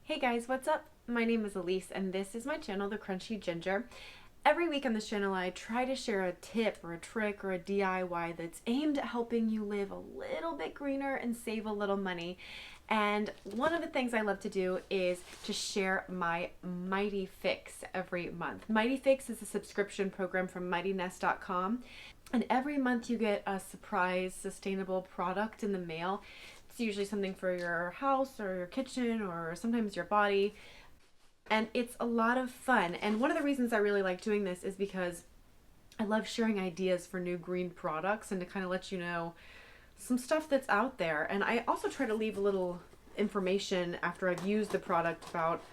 Hey guys, what's up? My name is Elise and this is my channel, The Crunchy Ginger. Every week on this channel I try to share a tip or a trick or a DIY that's aimed at helping you live a little bit greener and save a little money. And one of the things I love to do is to share my MightyFix every month. MightyFix is a subscription program from MightyNest.com, and every month you get a surprise sustainable product in the mail. It's usually something for your house or your kitchen or sometimes your body. And it's a lot of fun. And one of the reasons I really like doing this is because I love sharing ideas for new green products and to kind of let you know some stuff that's out there. And I also try to leave a little information after I've used the product about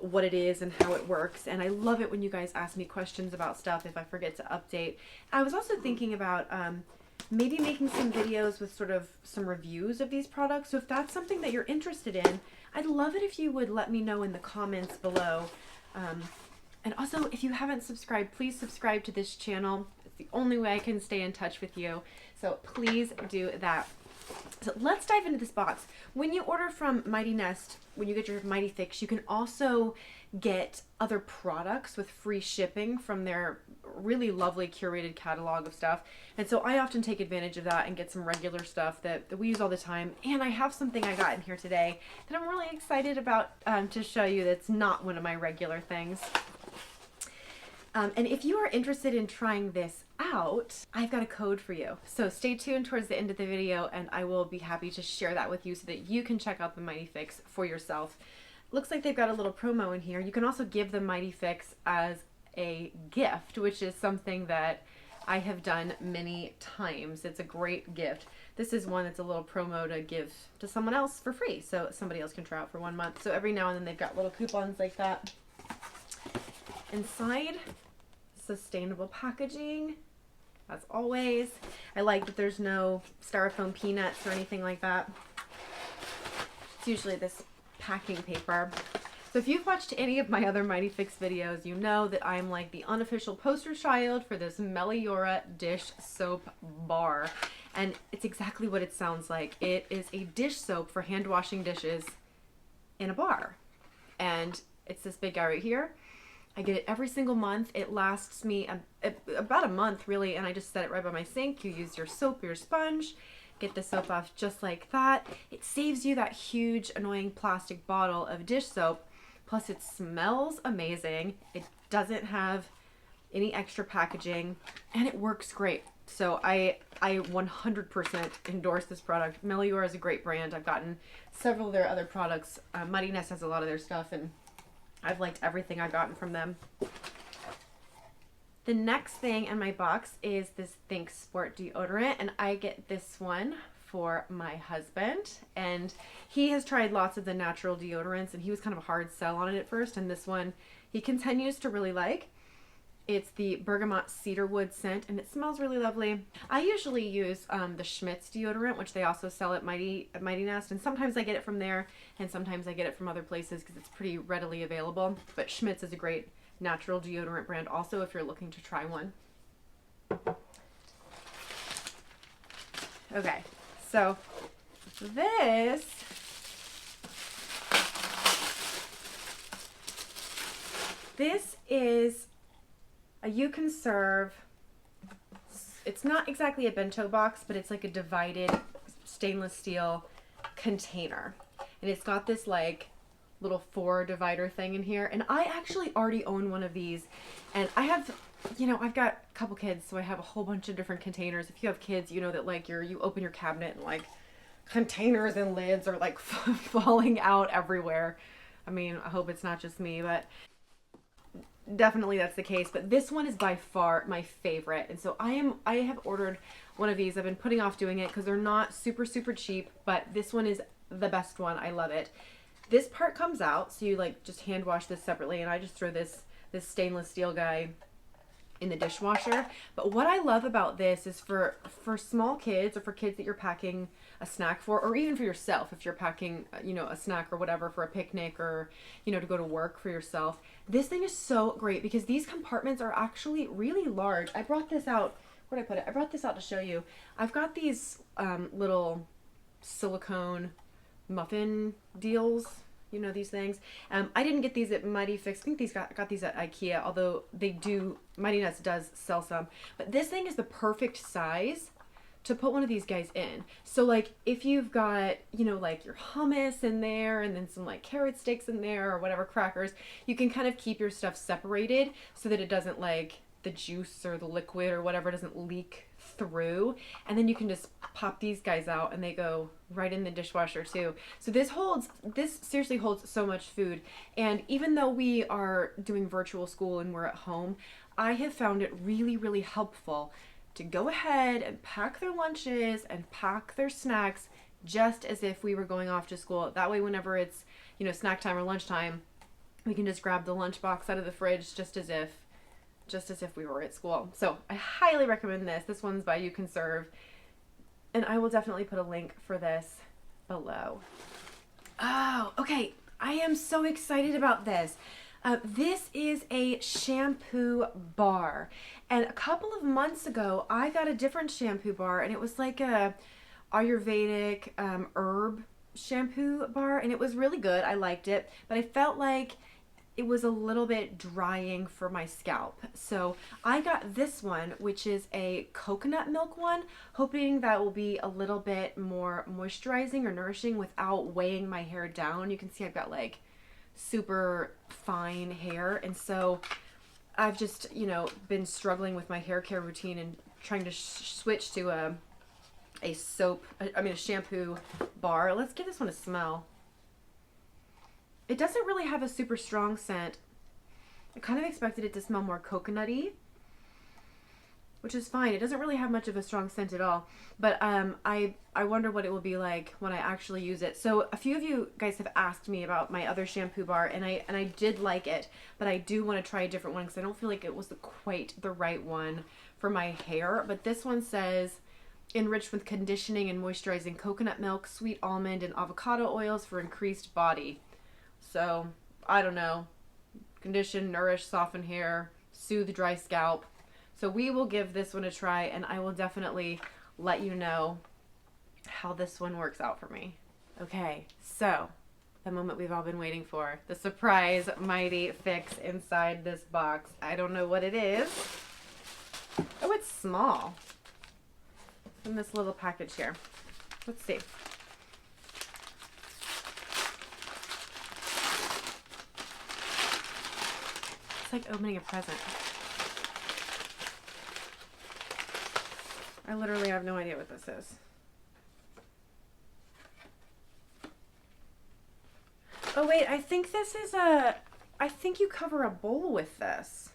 what it is and how it works. And I love it when you guys ask me questions about stuff if I forget to update. I was also thinking about maybe making some videos with sort of some reviews of these products. So if that's something that you're interested in, I'd love it if you would let me know in the comments below. And also, if you haven't subscribed, please subscribe to this channel. It's the only way I can stay in touch with you. So please do that. So let's dive into this box. When you order from MightyNest, when you get your MightyFix, you can also get other products with free shipping from their really lovely curated catalog of stuff. And so I often take advantage of that and get some regular stuff that we use all the time. And I have something I got in here today that I'm really excited about to show you that's not one of my regular things. And if you are interested in trying this out, I've got a code for you. So stay tuned towards the end of the video and I will be happy to share that with you so that you can check out the MightyFix for yourself. Looks like they've got a little promo in here. You can also give the MightyFix as a gift, which is something that I have done many times. It's a great gift. This is one that's a little promo to give to someone else for free, so somebody else can try out for 1 month. So every now and then they've got little coupons like that. Inside, sustainable packaging, as always. I like that there's no styrofoam peanuts or anything like that. It's usually this packing paper. So if you've watched any of my other MightyFix videos, you know that I'm like the unofficial poster child for this Meliora dish soap bar. And it's exactly what it sounds like. It is a dish soap for hand washing dishes in a bar. And it's this big guy right here. I get it every single month. It lasts me about a month really, and I just set it right by my sink. You use your soap, your sponge, get the soap off just like that. It saves you that huge annoying plastic bottle of dish soap. Plus it smells amazing. It doesn't have any extra packaging and it works great. So I 100% endorse this product. Meliora is a great brand. I've gotten several of their other products. MightyNest has a lot of their stuff and I've liked everything I've gotten from them. The next thing in my box is this Thinksport deodorant, and I get this one for my husband. And he has tried lots of the natural deodorants, and he was kind of a hard sell on it at first, and this one he continues to really like. It's the bergamot cedarwood scent, and it smells really lovely. I usually use the Schmidt's deodorant, which they also sell at MightyNest, and sometimes I get it from there, and sometimes I get it from other places because it's pretty readily available. But Schmidt's is a great natural deodorant brand also if you're looking to try one. Okay, so this is a U-Konserve. It's not exactly a bento box, but it's like a divided stainless steel container. And it's got this like little 4 divider thing in here. And I actually already own one of these. And I have, you know, I've got a couple kids, so I have a whole bunch of different containers. If you have kids, you know that like you open your cabinet and like containers and lids are like falling out everywhere. I mean, I hope it's not just me, but definitely that's the case. But this one is by far my favorite, and so I have ordered one of these. I've been putting off doing it because they're not super cheap, but this one is the best one. I love it. This part comes out, so you like just hand wash this separately, and I just throw this stainless steel guy in the dishwasher. But what I love about this is for small kids or for kids that you're packing a snack for, or even for yourself if you're packing, you know, a snack or whatever for a picnic or, you know, to go to work for yourself. This thing is so great because these compartments are actually really large. I brought this out. Where did I put it? I brought this out to show you. I've got these little silicone muffin deals You know these things. I didn't get these at MightyFix. I think these got these at IKEA, although MightyNest does sell some. But this thing is the perfect size to put one of these guys in. So like if you've got, you know, like your hummus in there and then some like carrot sticks in there or whatever crackers, you can kind of keep your stuff separated so that it doesn't like the juice or the liquid or whatever doesn't leak through. And then you can just pop these guys out and they go right in the dishwasher too. So this seriously holds so much food. And even though we are doing virtual school and we're at home, I have found it really, really helpful to go ahead and pack their lunches and pack their snacks just as if we were going off to school. That way, whenever it's, you know, snack time or lunchtime, we can just grab the lunchbox out of the fridge just as if we were at school. So I highly recommend this. This one's by U-Konserve, and I will definitely put a link for this below. Oh, okay. I am so excited about this. This is a shampoo bar, and a couple of months ago I got a different shampoo bar, and it was like a Ayurvedic herb shampoo bar, and it was really good. I liked it, but I felt like it was a little bit drying for my scalp. So I got this one, which is a coconut milk one, hoping that will be a little bit more moisturizing or nourishing without weighing my hair down. You can see I've got like super fine hair, and so I've just, you know, been struggling with my hair care routine and trying to switch to a shampoo bar. Let's give this one a smell. It doesn't really have a super strong scent. I kind of expected it to smell more coconutty, which is fine. It doesn't really have much of a strong scent at all, but I wonder what it will be like when I actually use it. So a few of you guys have asked me about my other shampoo bar, and I did like it, but I do want to try a different one because I don't feel like it was quite the right one for my hair. But this one says, enriched with conditioning and moisturizing coconut milk, sweet almond, and avocado oils for increased body. So, I don't know. Condition, nourish, soften hair, soothe dry scalp. So we will give this one a try, and I will definitely let you know how this one works out for me. Okay, so the moment we've all been waiting for, the surprise MightyFix inside this box. I don't know what it is. Oh, it's small. In this little package here. Let's see. It's like opening a present. I literally have no idea what this is. Oh wait, I think this is I think you cover a bowl with this.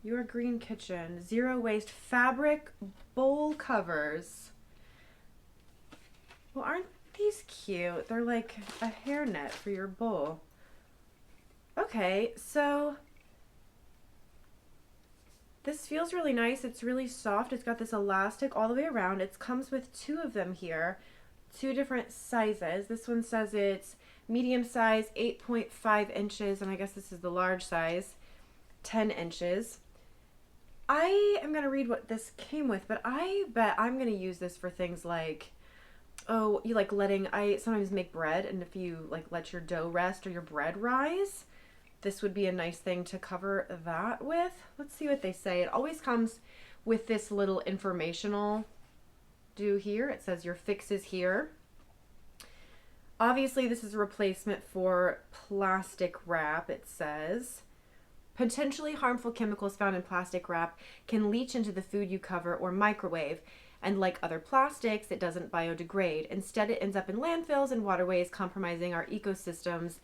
Your Green Kitchen, zero waste fabric bowl covers. Well, aren't these cute? They're like a hairnet for your bowl. Okay, so this feels really nice. It's really soft. It's got this elastic all the way around. It comes with two of them here, two different sizes. This one says it's medium size, 8.5 inches, and I guess this is the large size, 10 inches. I am going to read what this came with, but I bet I'm going to use this for things like, oh, you like I sometimes make bread, and if you like let your dough rest or your bread rise, this would be a nice thing to cover that with. Let's see what they say. It always comes with this little informational do here. It says your fix is here. Obviously, this is a replacement for plastic wrap, it says. Potentially harmful chemicals found in plastic wrap can leach into the food you cover or microwave, and like other plastics, it doesn't biodegrade. Instead, it ends up in landfills and waterways, compromising our ecosystems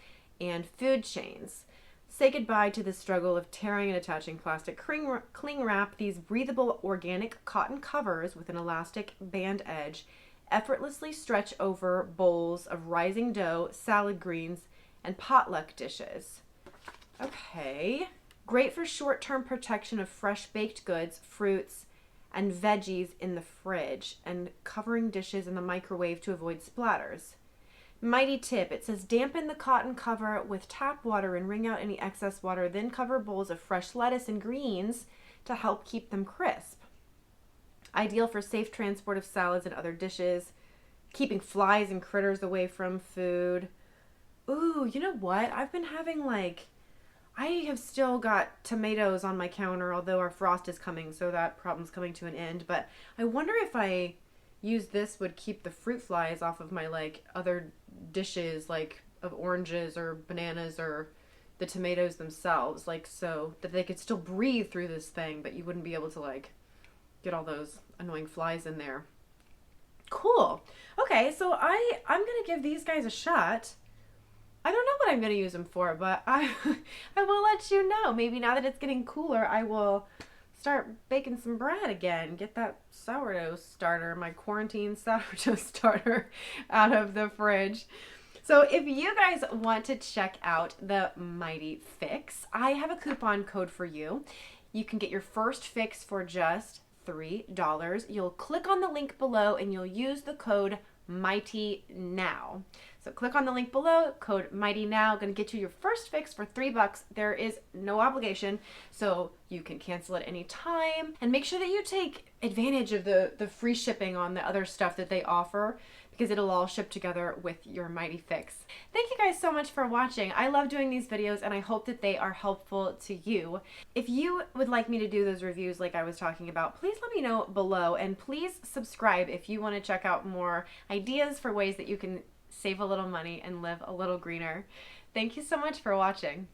and food chains. Say goodbye to the struggle of tearing and attaching plastic cling wrap. These breathable organic cotton covers with an elastic band edge effortlessly stretch over bowls of rising dough, salad greens, and potluck dishes. Okay. Great for short-term protection of fresh baked goods, fruits, and veggies in the fridge, and covering dishes in the microwave to avoid splatters. Mighty tip, it says dampen the cotton cover with tap water and wring out any excess water, then cover bowls of fresh lettuce and greens to help keep them crisp. Ideal for safe transport of salads and other dishes, keeping flies and critters away from food. Ooh, you know what? I've been having like, I have still got tomatoes on my counter, although our frost is coming, so that problem's coming to an end. But I wonder if I use this would keep the fruit flies off of my like other dishes, like of oranges or bananas or the tomatoes themselves, like so that they could still breathe through this thing, but you wouldn't be able to like get all those annoying flies in there. Cool. Okay, so I'm gonna give these guys a shot. I don't know what I'm gonna use them for, but I I will let you know. Maybe now that it's getting cooler, I will start baking some bread again. Get that sourdough starter, my quarantine sourdough starter, out of the fridge. So if you guys want to check out the MightyFix, I have a coupon code for you. You can get your first fix for just $3. You'll click on the link below and you'll use the code MightyNow. So click on the link below, code MightyNow, going to get you your first fix for $3. There is no obligation, so you can cancel at any time. And make sure that you take advantage of the free shipping on the other stuff that they offer, because it'll all ship together with your MightyFix. Thank you guys so much for watching. I love doing these videos and I hope that they are helpful to you. If you would like me to do those reviews like I was talking about, please let me know below, and please subscribe if you want to check out more ideas for ways that you can save a little money and live a little greener. Thank you so much for watching.